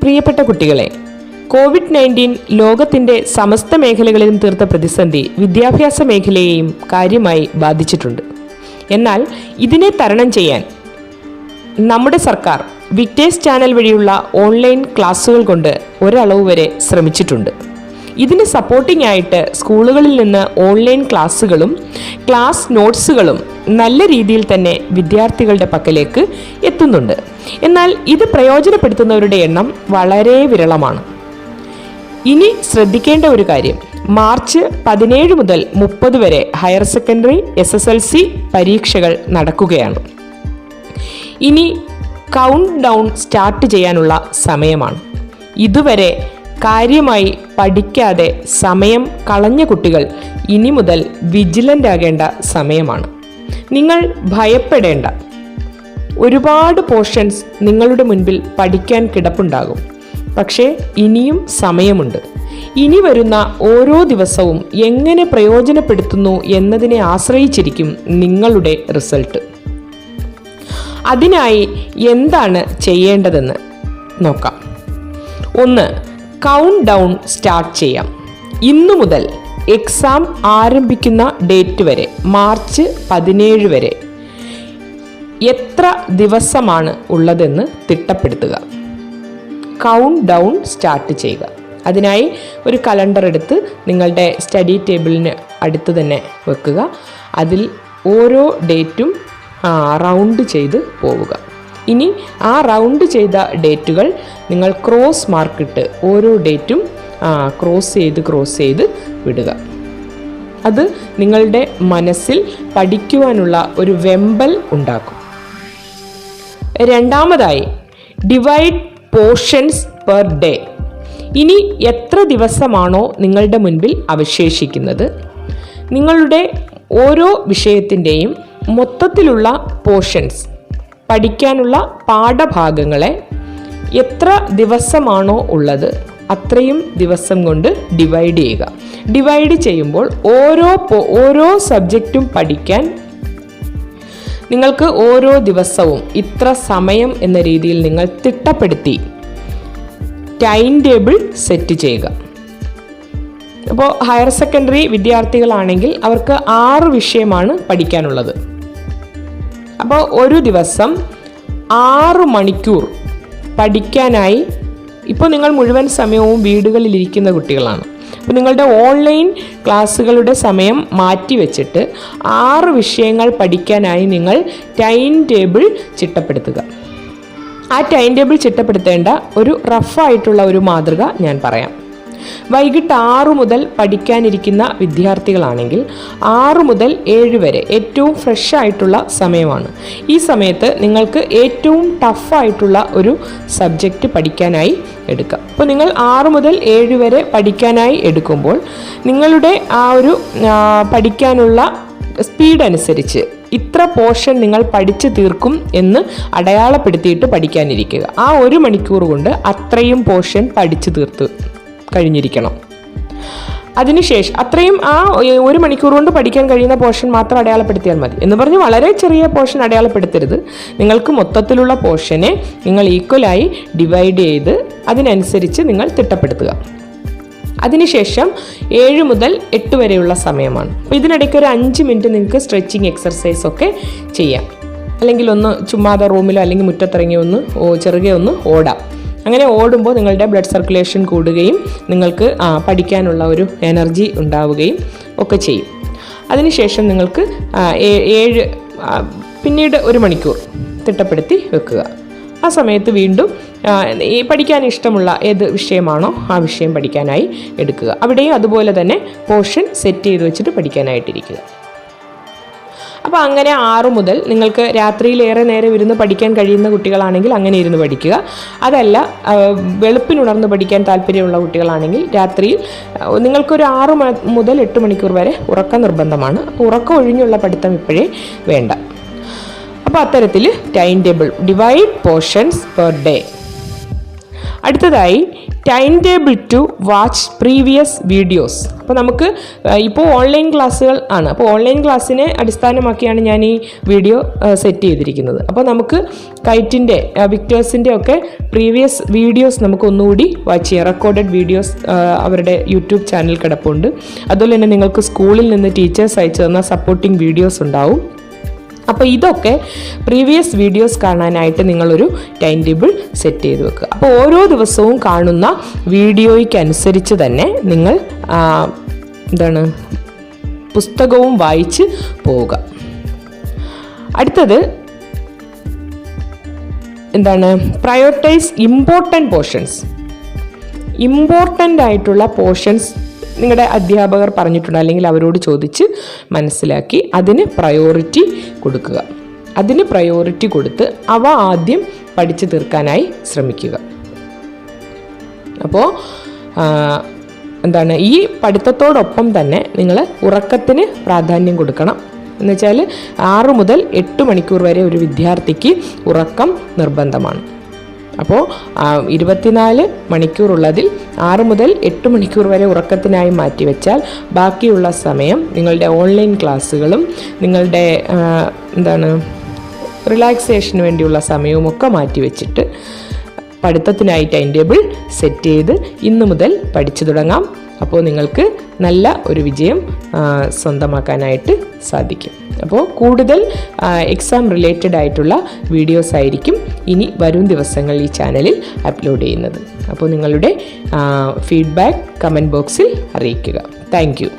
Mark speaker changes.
Speaker 1: പ്രിയപ്പെട്ട കുട്ടികളെ, COVID-19 ലോകത്തിൻ്റെ സമസ്ത മേഖലകളിലും തീർത്ത പ്രതിസന്ധി വിദ്യാഭ്യാസ മേഖലയെയും കാര്യമായി ബാധിച്ചിട്ടുണ്ട്. എന്നാൽ ഇതിനെ തരണം ചെയ്യാൻ നമ്മുടെ സർക്കാർ വിക്ടേഴ്സ് ചാനൽ വഴിയുള്ള ഓൺലൈൻ ക്ലാസ്സുകൾ കൊണ്ട് ഒരളവ് വരെ ശ്രമിച്ചിട്ടുണ്ട്. ഇതിന് സപ്പോർട്ടിംഗ് ആയിട്ട് സ്കൂളുകളിൽ നിന്ന് ഓൺലൈൻ ക്ലാസ്സുകളും ക്ലാസ് നോട്ട്സുകളും നല്ല രീതിയിൽ തന്നെ വിദ്യാർത്ഥികളുടെ പക്കലേക്ക് എത്തുന്നുണ്ട്. എന്നാൽ ഇത് പ്രയോജനപ്പെടുത്തുന്നവരുടെ എണ്ണം വളരെ വിരളമാണ്. ഇനി ശ്രദ്ധിക്കേണ്ട ഒരു കാര്യം, മാർച്ച് 17 മുതൽ 30 വരെ ഹയർ സെക്കൻഡറി SSLC പരീക്ഷകൾ നടക്കുകയാണ്. ഇനി കൗണ്ട് ഡൗൺ സ്റ്റാർട്ട് ചെയ്യാനുള്ള സമയമാണ്. ഇതുവരെ കാര്യമായി പഠിക്കാതെ സമയം കളഞ്ഞ കുട്ടികൾ ഇനി മുതൽ വിജിലൻ്റ് ആകേണ്ട സമയമാണ്. നിങ്ങൾ ഭയപ്പെടേണ്ട. ഒരുപാട് പോർഷൻസ് നിങ്ങളുടെ മുൻപിൽ പഠിക്കാൻ കിടപ്പുണ്ടാകും. പക്ഷേ ഇനിയും സമയമുണ്ട്. ഇനി വരുന്ന ഓരോ ദിവസവും എങ്ങനെ പ്രയോജനപ്പെടുത്തുന്നു എന്നതിനെ ആശ്രയിച്ചിരിക്കും നിങ്ങളുടെ റിസൾട്ട്. അതിനായി എന്താണ് ചെയ്യേണ്ടതെന്ന് നോക്കാം. 1. കൗണ്ട് ഡൗൺ സ്റ്റാർട്ട് ചെയ്യാം. ഇന്നു മുതൽ എക്സാം ആരംഭിക്കുന്ന ഡേറ്റ് വരെ, മാർച്ച് 17 വരെ എത്ര ദിവസമാണ് ഉള്ളതെന്ന് തിട്ടപ്പെടുത്തുക. കൗണ്ട് ഡൗൺ സ്റ്റാർട്ട് ചെയ്യുക. അതിനായി ഒരു കലണ്ടർ എടുത്ത് നിങ്ങളുടെ സ്റ്റഡി ടേബിളിന് അടുത്ത് തന്നെ വെക്കുക. അതിൽ ഓരോ ഡേറ്റും റൗണ്ട് ചെയ്ത് പോവുക. ഇനി ആ റൗണ്ട് ചെയ്ത ഡേറ്റുകൾ നിങ്ങൾ ക്രോസ് മാർക്കിട്ട് ഓരോ ഡേറ്റും ക്രോസ് ചെയ്ത് വിടുക. അത് നിങ്ങളുടെ മനസ്സിൽ പഠിക്കുവാനുള്ള ഒരു വെമ്പൽ ഉണ്ടാക്കും. രണ്ടാമതായി, ഡിവൈഡ് പോർഷൻസ് പെർ ഡേ. ഇനി എത്ര ദിവസമാണോ നിങ്ങളുടെ മുൻപിൽ അവശേഷിക്കുന്നത്, നിങ്ങളുടെ ഓരോ വിഷയത്തിൻ്റെയും മൊത്തത്തിലുള്ള പോർഷൻസ്, പഠിക്കാനുള്ള പാഠഭാഗങ്ങളെ എത്ര ദിവസമാണോ ഉള്ളത് അത്രയും ദിവസം കൊണ്ട് ഡിവൈഡ് ചെയ്യുക. ഡിവൈഡ് ചെയ്യുമ്പോൾ ഓരോ സബ്ജക്റ്റും പഠിക്കാൻ നിങ്ങൾക്ക് ഓരോ ദിവസവും ഇത്ര സമയം എന്ന രീതിയിൽ നിങ്ങൾ തിട്ടപ്പെടുത്തി ടൈം ടേബിൾ സെറ്റ് ചെയ്യുക. അപ്പോൾ ഹയർ സെക്കൻഡറി വിദ്യാർത്ഥികളാണെങ്കിൽ അവർക്ക് 6 വിഷയമാണ് പഠിക്കാനുള്ളത്. അപ്പോൾ ഒരു ദിവസം 6 മണിക്കൂർ പഠിക്കാനായി, ഇപ്പോൾ നിങ്ങൾ മുഴുവൻ സമയവും വീടുകളിലിരിക്കുന്ന കുട്ടികളാണ്. അപ്പോൾ നിങ്ങളുടെ ഓൺലൈൻ ക്ലാസ്സുകളുടെ സമയം മാറ്റി വെച്ചിട്ട് 6 വിഷയങ്ങൾ പഠിക്കാനായി നിങ്ങൾ ടൈം ടേബിൾ ചിട്ടപ്പെടുത്തുക. ആ ടൈം ടേബിൾ ചിട്ടപ്പെടുത്തേണ്ട ഒരു റഫായിട്ടുള്ള ഒരു മാതൃക ഞാൻ പറയാം. വൈകിട്ട് 6 മുതൽ പഠിക്കാനിരിക്കുന്ന വിദ്യാർത്ഥികളാണെങ്കിൽ 6 മുതൽ 7 വരെ ഏറ്റവും ഫ്രഷ് ആയിട്ടുള്ള സമയമാണ്. ഈ സമയത്ത് നിങ്ങൾക്ക് ഏറ്റവും ടഫായിട്ടുള്ള ഒരു സബ്ജക്റ്റ് പഠിക്കാനായി എടുക്കാം. അപ്പോൾ നിങ്ങൾ 6 മുതൽ 7 വരെ പഠിക്കാനായി എടുക്കുമ്പോൾ നിങ്ങളുടെ ആ ഒരു പഠിക്കാനുള്ള സ്പീഡ് അനുസരിച്ച് ഇത്ര പോർഷൻ നിങ്ങൾ പഠിച്ചു തീർക്കും എന്ന് അടയാളപ്പെടുത്തിയിട്ട് പഠിക്കാനിരിക്കുക. ആ 1 മണിക്കൂർ കൊണ്ട് അത്രയും പോർഷൻ പഠിച്ചു തീർത്ത് കഴിഞ്ഞിരിക്കണം. അതിനുശേഷം അത്രയും ആ 1 മണിക്കൂർ കൊണ്ട് പഠിക്കാൻ കഴിയുന്ന പോർഷൻ മാത്രം അടയാളപ്പെടുത്തിയാൽ മതി എന്ന് പറഞ്ഞ് വളരെ ചെറിയ പോർഷൻ അടയാളപ്പെടുത്തരുത്. നിങ്ങൾക്ക് മൊത്തത്തിലുള്ള പോർഷനെ നിങ്ങൾ ഈക്വലായി ഡിവൈഡ് ചെയ്ത് അതിനനുസരിച്ച് നിങ്ങൾ തിട്ടപ്പെടുത്തുക. അതിനുശേഷം 7 മുതൽ 8 വരെയുള്ള സമയമാണ്. അപ്പോൾ ഇതിനിടയ്ക്ക് ഒരു 5 മിനിറ്റ് നിങ്ങൾക്ക് സ്ട്രെച്ചിങ് എക്സർസൈസ് ഒക്കെ ചെയ്യാം. അല്ലെങ്കിൽ ഒന്ന് ചുമ്മാതെ റൂമിലോ അല്ലെങ്കിൽ മുറ്റത്തിറങ്ങി ചെറുകെ ഒന്ന് ഓടാം. അങ്ങനെ ഓടുമ്പോൾ നിങ്ങളുടെ ബ്ലഡ് സർക്കുലേഷൻ കൂടുകയും നിങ്ങൾക്ക് പഠിക്കാനുള്ള ഒരു എനർജി ഉണ്ടാവുകയും ഒക്കെ ചെയ്യും. അതിനുശേഷം നിങ്ങൾക്ക് പിന്നീട് 1 മണിക്കൂർ തിട്ടപ്പെടുത്തി വെക്കുക. ആ സമയത്ത് വീണ്ടും ഈ പഠിക്കാൻ ഇഷ്ടമുള്ള ഏത് വിഷയമാണോ ആ വിഷയം പഠിക്കാനായി എടുക്കുക. അവിടെയും അതുപോലെ തന്നെ പോർഷൻ സെറ്റ് ചെയ്ത് വെച്ചിട്ട് പഠിക്കാനായിട്ടിരിക്കുക. അപ്പോൾ അങ്ങനെ 6 മുതൽ നിങ്ങൾക്ക് രാത്രിയിൽ ഏറെ നേരം ഇരുന്ന് പഠിക്കാൻ കഴിയുന്ന കുട്ടികളാണെങ്കിൽ അങ്ങനെ ഇരുന്ന് പഠിക്കുക. അതല്ല, വെളുപ്പിനുണർന്ന് പഠിക്കാൻ താല്പര്യമുള്ള കുട്ടികളാണെങ്കിൽ രാത്രിയിൽ നിങ്ങൾക്കൊരു 6 മുതൽ 8 മണിക്കൂർ വരെ ഉറക്കം നിർബന്ധമാണ്. അപ്പോൾ ഉറക്കം ഒഴിഞ്ഞുള്ള പഠിത്തം ഇപ്പോഴേ വേണ്ട. അപ്പോൾ അത്തരത്തിൽ time table, divide portions per day. അടുത്തതായി time table to watch previous videos. അപ്പോൾ നമുക്ക് ഇപ്പോൾ ഓൺലൈൻ ക്ലാസ്സുകൾ ആണ്. അപ്പോൾ ഓൺലൈൻ ക്ലാസ്സിനെ അടിസ്ഥാനമാക്കിയാണ് ഞാൻ ഈ വീഡിയോ സെറ്റ് ചെയ്തിരിക്കുന്നത്. അപ്പോൾ നമുക്ക് കൈറ്റിൻ്റെ വിക്ടേഴ്സിൻ്റെ ഒക്കെ പ്രീവിയസ് വീഡിയോസ് നമുക്ക് ഒന്നുകൂടി വാച്ച് ചെയ്യാം. റെക്കോർഡഡ് വീഡിയോസ് അവരുടെ യൂട്യൂബ് ചാനൽ കിടപ്പുണ്ട്. അതുപോലെ തന്നെ നിങ്ങൾക്ക് സ്കൂളിൽ നിന്ന് ടീച്ചേഴ്സ് അയച്ചു തന്ന സപ്പോർട്ടിംഗ് വീഡിയോസ് ഉണ്ടാവും. അപ്പോൾ ഇതൊക്കെ പ്രീവിയസ് വീഡിയോസ് കാണാനായിട്ട് നിങ്ങളൊരു ടൈം ടേബിൾ സെറ്റ് ചെയ്ത് വെക്കുക. അപ്പോൾ ഓരോ ദിവസവും കാണുന്ന വീഡിയോയ്ക്കനുസരിച്ച് തന്നെ നിങ്ങൾ പുസ്തകവും വായിച്ച് പോവുക. അടുത്തത് പ്രയോറിറ്റൈസ് ഇമ്പോർട്ടൻ്റ് പോർഷൻസ്. ഇമ്പോർട്ടൻ്റ് ആയിട്ടുള്ള പോർഷൻസ് നിങ്ങളുടെ അധ്യാപകർ പറഞ്ഞിട്ടുണ്ട്, അല്ലെങ്കിൽ അവരോട് ചോദിച്ച് മനസ്സിലാക്കി അതിന് പ്രയോറിറ്റി കൊടുക്കുക. അതിന് പ്രയോറിറ്റി കൊടുത്ത് അവ ആദ്യം പഠിച്ചു തീർക്കാനായി ശ്രമിക്കുക. അപ്പോൾ ഈ പഠിത്തത്തോടൊപ്പം തന്നെ നിങ്ങൾ ഉറക്കത്തിന് പ്രാധാന്യം കൊടുക്കണം. എന്നുവെച്ചാൽ 6 മുതൽ 8 മണിക്കൂർ വരെ ഒരു വിദ്യാർത്ഥിക്ക് ഉറക്കം നിർബന്ധമാണ്. അപ്പോൾ 24 മണിക്കൂറുള്ളതിൽ 6 മുതൽ 8 മണിക്കൂർ വരെ ഉറക്കത്തിനായി മാറ്റിവെച്ചാൽ ബാക്കിയുള്ള സമയം നിങ്ങളുടെ ഓൺലൈൻ ക്ലാസ്സുകളും നിങ്ങളുടെ റിലാക്സേഷന് വേണ്ടിയുള്ള സമയവുമൊക്കെ മാറ്റിവെച്ചിട്ട് പഠിത്തത്തിനായി ടൈം ടേബിൾ സെറ്റ് ചെയ്ത് ഇന്നു മുതൽ പഠിച്ചു തുടങ്ങാം. അപ്പോൾ നിങ്ങൾക്ക് നല്ല ഒരു വിജയം സ്വന്തമാക്കാനായിട്ട് സാധിക്കും. അപ്പോൾ കൂടുതൽ എക്സാം റിലേറ്റഡ് ആയിട്ടുള്ള വീഡിയോസ് ആയിരിക്കും ഇനി വരും ദിവസങ്ങളിൽ ഈ ചാനലിൽ അപ്ലോഡ് ചെയ്യുന്നത്. അപ്പോൾ നിങ്ങളുടെ ഫീഡ്ബാക്ക് കമൻറ്റ് ബോക്സിൽ അറിയിക്കുക. Thank you.